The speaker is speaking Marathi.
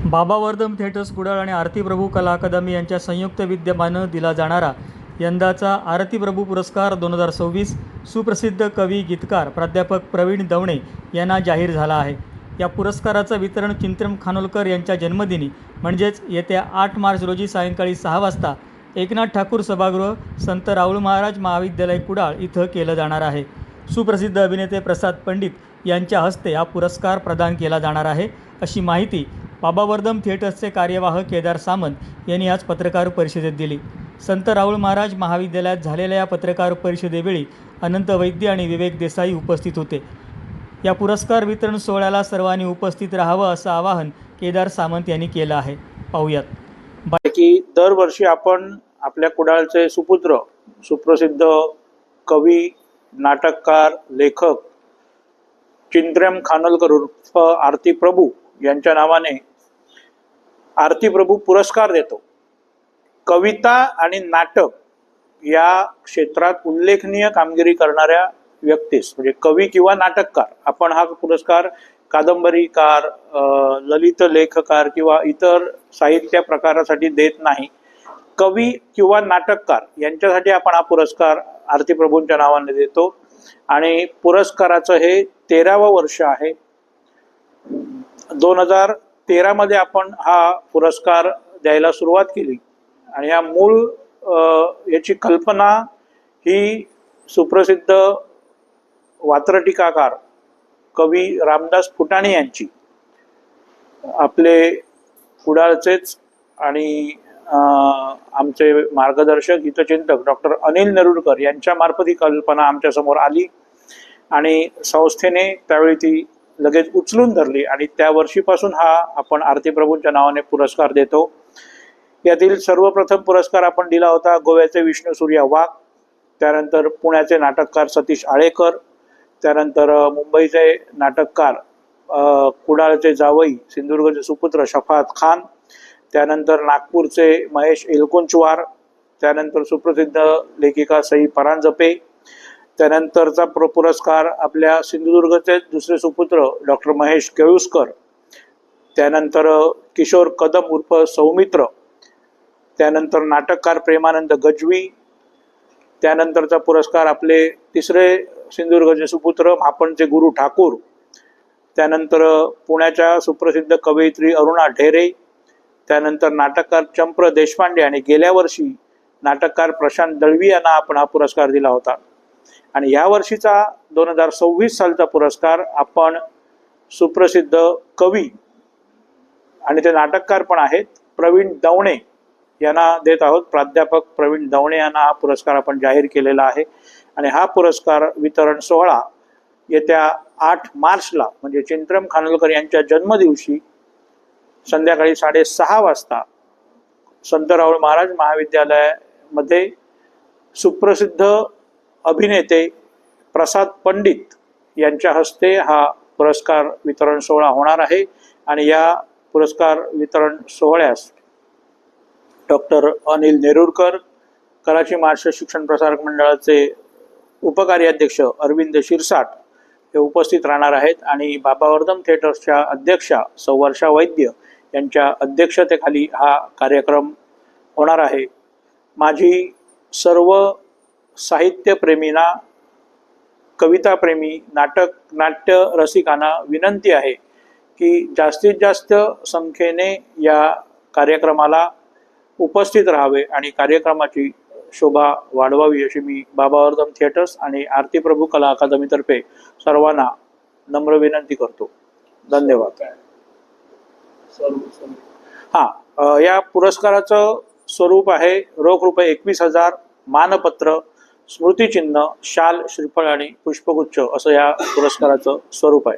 बाबा वर्दम थिएटर्स कुडाळ आणि आरती प्रभू कला अकादमी यांच्या संयुक्त विद्यमानं दिला जाणारा यंदाचा आरती प्रभू पुरस्कार 2026 सुप्रसिद्ध कवी गीतकार प्राध्यापक प्रवीण दवणे यांना जाहीर झाला आहे। या पुरस्काराचं वितरण चिंतन खानोलकर यांच्या जन्मदिनी म्हणजेच येत्या 8 मार्च रोजी सायंकाळी 6 वाजता एकनाथ ठाकूर सभागृह, संत राऊळ महाराज महाविद्यालय कुडाळ इथं केलं जाणार आहे। सुप्रसिद्ध अभिनेते प्रसाद पंडित यांच्या हस्ते हा पुरस्कार प्रदान केला जाणार आहे, अशी माहिती बाबा वर्दम थिएटर्सचे कार्यवाह केदार सामंत यांनी आज पत्रकार परिषदेत दिली। संत राऊळ महाराज महाविद्यालयात झालेल्या या पत्रकार परिषदेवेळी अनंत वैद्य आणि विवेक देसाई उपस्थित होते। या पुरस्कार वितरण सोहळ्याला सर्वांनी उपस्थित राहावं असं आवाहन केदार सामंत यांनी केलं आहे। पाहूयात की दरवर्षी आपण आपल्या कुडाळचे सुपुत्र सुप्रसिद्ध कवी, नाटककार, लेखक चिंतन खानोलकर उर्फ आरती प्रभू यांच्या नावाने आरती प्रभू पुरस्कार देतो। कविता आणि नाटक या क्षेत्रात उल्लेखनीय कामगिरी करणाऱ्या व्यक्तीस म्हणजे कवी किंवा नाटककार आपण हा पुरस्कार कादंबरीकार, ललित लेखकार किंवा इतर साहित्य प्रकारासाठी देत नाही। कवी किंवा नाटककार यांच्यासाठी आपण हा पुरस्कार आरती प्रभूंच्या नावाने देतो आणि पुरस्काराचं हे 13वं वर्ष आहे। 2013 मध्ये आपण हा पुरस्कार द्यायला सुरुवात केली आणि या मूळ याची कल्पना ही सुप्रसिद्ध वात्रटिकाकार कवी रामदास फुटाणे यांची, आपले कुडाळचेच आणि आमचे मार्गदर्शक हितचिंतक डॉक्टर अनिल नेरुरकर यांच्या मार्फत ही कल्पना आमच्या समोर आली आणि संस्थेने त्यावेळी ती लगेच उचलून धरली आणि त्या वर्षीपासून हा आपण आरती प्रभूंच्या नावाने पुरस्कार देतो। यातील सर्वप्रथम पुरस्कार आपण दिला होता गोव्याचे विष्णू सूर्या वाघ, त्यानंतर पुण्याचे नाटककार सतीश आळेकर, त्यानंतर मुंबईचे नाटककार कुडाळचे जावई सिंधुदुर्गचे सुपुत्र शफात खान, त्यानंतर नागपूरचे महेश एलकुंचवार, त्यानंतर सुप्रसिद्ध लेखिका सई परांजपे, त्यानंतरचा पुरस्कार आपल्या सिंधुदुर्गचे दुसरे सुपुत्र डॉक्टर महेश केळुसकर, त्यानंतर किशोर कदम उर्फ सौमित्र, त्यानंतर नाटककार प्रेमानंद गज्वी, त्यानंतरचा पुरस्कार आपले तिसरे सिंधुदुर्गचे सुपुत्र मापणचे गुरु ठाकूर, त्यानंतर पुण्याच्या सुप्रसिद्ध कवयित्री अरुणा ढेरे, त्यानंतर नाटककार चंप्र देशपांडे आणि गेल्या वर्षी नाटककार प्रशांत दळवी यांना आपण हा पुरस्कार दिला होता। आणि या वर्षीचा 2026 सालचा पुरस्कार आपण सुप्रसिद्ध कवी आणि ते नाटककार पण आहेत प्रवीण दवणे यांना देत आहोत। प्राध्यापक प्रवीण दवणे यांना हा पुरस्कार आपण जाहीर केलेला आहे आणि हा पुरस्कार वितरण सोहळा येत्या 8 मार्चला म्हणजे चिंतन खानोलकर यांच्या जन्मदिवशी संध्याकाळी 6:30 वाजता संत राऊळ महाराज महाविद्यालयामध्ये सुप्रसिद्ध अभिनेते प्रसाद पंडित यांच्या हस्ते हा पुरस्कार वितरण सोहळा होणार आहे आणि या पुरस्कार वितरण सोहळ्यास डॉक्टर अनिल नेरुरकर, कराची महाराष्ट्र शिक्षण प्रसारक मंडळाचे उपकार्याध्यक्ष अरविंद शिरसाट हे उपस्थित राहणार आहेत आणि बाबा वर्दम थिएटर्सच्या अध्यक्षा सौ वर्षा वैद्य यांच्या अध्यक्षतेखाली हा कार्यक्रम होणार आहे। माझी सर्व साहित्यप्रेमींना, कविताप्रेमी, नाट्य रसिकांना विनंती आहे की जास्तीत जास्त संख्येने या कार्यक्रमाला उपस्थित राहावे आणि कार्यक्रमाची शोभा वाढवावी अशी मी बाबा वर्दम थिएटर्स आणि आरती प्रभू कला अकादमीतर्फे सर्वांना नम्र विनंती करतो। धन्यवाद। या पुरस्काराचं स्वरूप आहे रोख रुपये 21,000, मानपत्र, स्मृतिचिन्ह, शाल, श्रीफळ आणि पुष्पगुच्छ असं या पुरस्काराचं स्वरूप आहे।